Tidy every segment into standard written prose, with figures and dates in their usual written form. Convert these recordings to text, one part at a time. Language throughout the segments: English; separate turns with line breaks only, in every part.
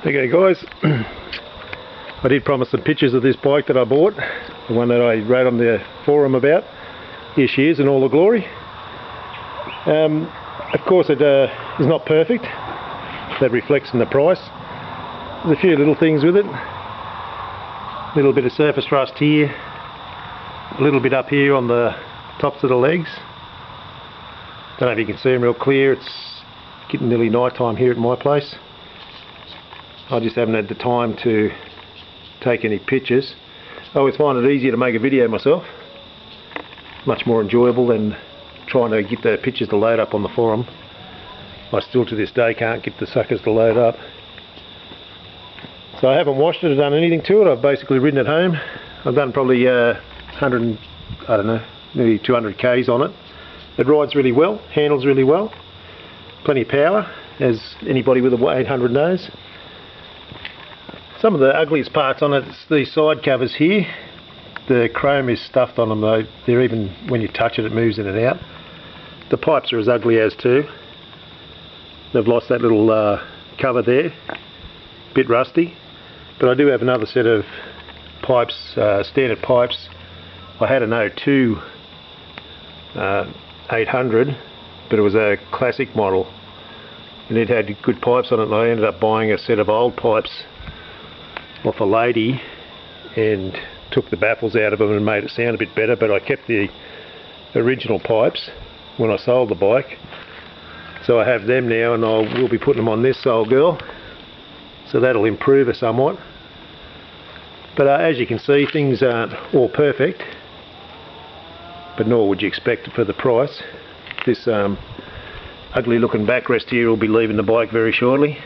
Okay guys, I did promise some pictures of this bike that I bought, the one that I wrote on the forum about. Here she is in all the glory. Of course it is not perfect, that reflects in the price. There's a few little things with it. A little bit of surface rust here, a little bit up here on the tops of the legs. Don't know if you can see them real clear, it's getting nearly night time here at my place. I just haven't had the time to take any pictures. I always find it easier to make a video myself. Much more enjoyable than trying to get the pictures to load up on the forum. I still to this day can't get the suckers to load up. So I haven't washed it or done anything to it. I've basically ridden it home. I've done probably 100, I don't know, nearly 200 Ks on it. It rides really well, handles really well. Plenty of power, as anybody with a VN800 knows. Some of the ugliest parts on it is these side covers here. The chrome is stuffed on them though. They're even, when you touch it, it moves in and out. The pipes are as ugly as too. They've lost that little cover there. Bit rusty. But I do have another set of pipes, standard pipes. I had an 02 800, but it was a classic model. And it had good pipes on it, and I ended up buying a set of old pipes off a lady and took the baffles out of them and made it sound a bit better, but I kept the original pipes when I sold the bike. So I have them now, and I will be putting them on this old girl, so that'll improve her somewhat. But as you can see, things aren't all perfect, but nor would you expect it for the price. This ugly looking backrest here will be leaving the bike very shortly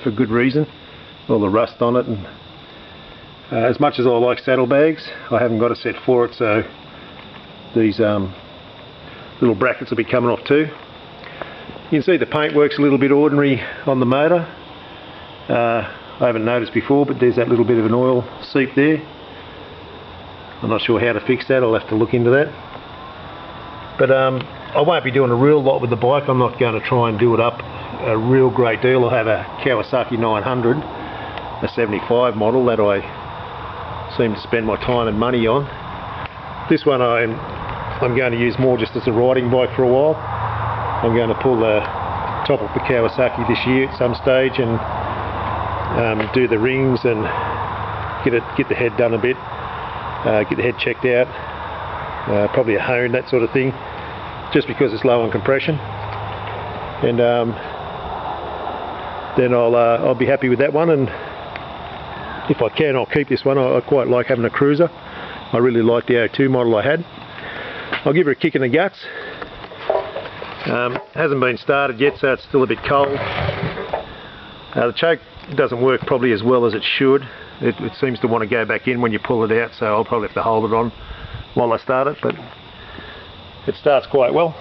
for good reason. All the rust on it, and as much as I like saddlebags, I haven't got a set for it, so these little brackets will be coming off too. You can see the paintwork's a little bit ordinary on the motor. I haven't noticed before, but there's that little bit of an oil seep there. I'm not sure how to fix that, I'll have to look into that. But I won't be doing a real lot with the bike. I'm not going to try and do it up a real great deal. I have a Kawasaki 900, a 75 model that I seem to spend my time and money on. This one I'm going to use more just as a riding bike for a while. I'm going to pull the top of the Kawasaki this year at some stage and do the rings and get the head done a bit, get the head checked out, probably a hone, that sort of thing, just because it's low on compression. And then I'll be happy with that one, and if I can, I'll keep this one. I quite like having a cruiser. I really like the 02 model I had. I'll give her a kick in the guts. Hasn't been started yet, so it's still a bit cold. The choke doesn't work probably as well as it should. It seems to want to go back in when you pull it out, so I'll probably have to hold it on while I start it, but it starts quite well.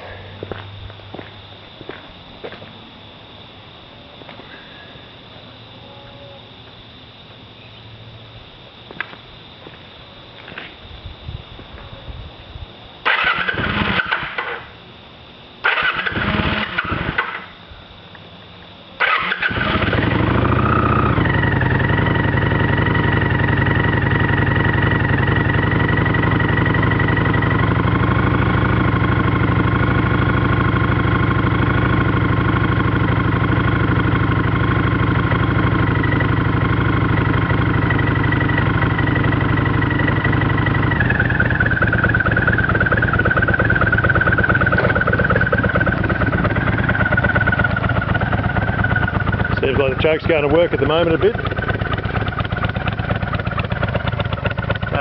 Seems like the choke's going to work at the moment a bit.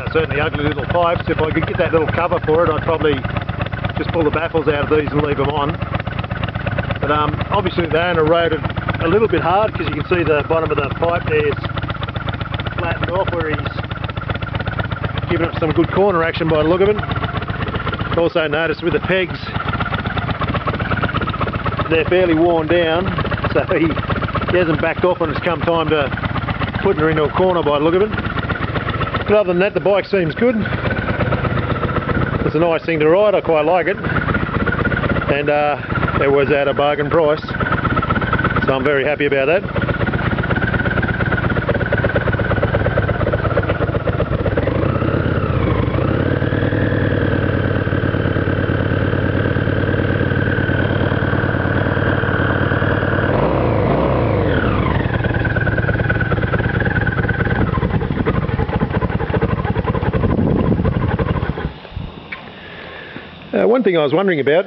Certainly ugly little pipes. If I could get that little cover for it, I'd probably just pull the baffles out of these and leave them on. But obviously the owner rode it a little bit hard, because you can see the bottom of the pipe there is flattened off where he's given it some good corner action by the look of it. Also noticed with the pegs, they're fairly worn down, so he hasn't backed off when it's come time to putting her into a corner by the look of it. But other than that, the bike seems good. It's a nice thing to ride, I quite like it. And it was at a bargain price, so I'm very happy about that. One thing I was wondering about,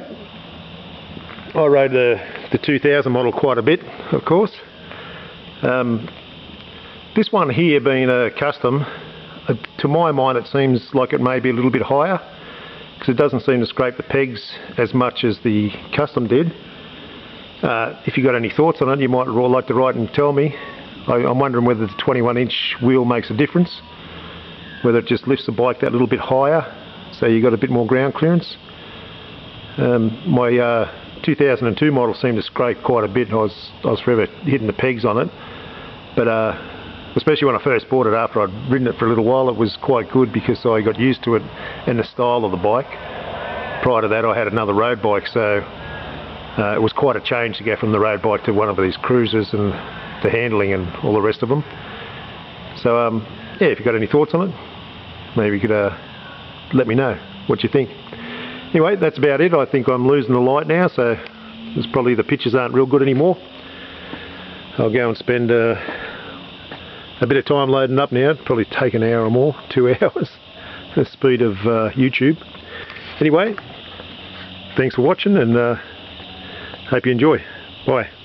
I rode the 2000 model quite a bit, of course. This one here being a custom, to my mind it seems like it may be a little bit higher, because it doesn't seem to scrape the pegs as much as the custom did. If you got any thoughts on it, you might like to write and tell me. I'm wondering whether the 21-inch wheel makes a difference, whether it just lifts the bike that little bit higher, so you got a bit more ground clearance. My 2002 model seemed to scrape quite a bit. I was forever hitting the pegs on it, but especially when I first bought it, after I'd ridden it for a little while, it was quite good because I got used to it and the style of the bike. Prior to that I had another road bike, so it was quite a change to go from the road bike to one of these cruisers and the handling and all the rest of them. So yeah, if you've got any thoughts on it, maybe you could let me know what you think. Anyway, that's about it. I think I'm losing the light now, so there's probably the pictures aren't real good anymore. I'll go and spend a bit of time loading up now. It'll probably take an hour or more, 2 hours, the speed of YouTube. Anyway, thanks for watching, and hope you enjoy. Bye.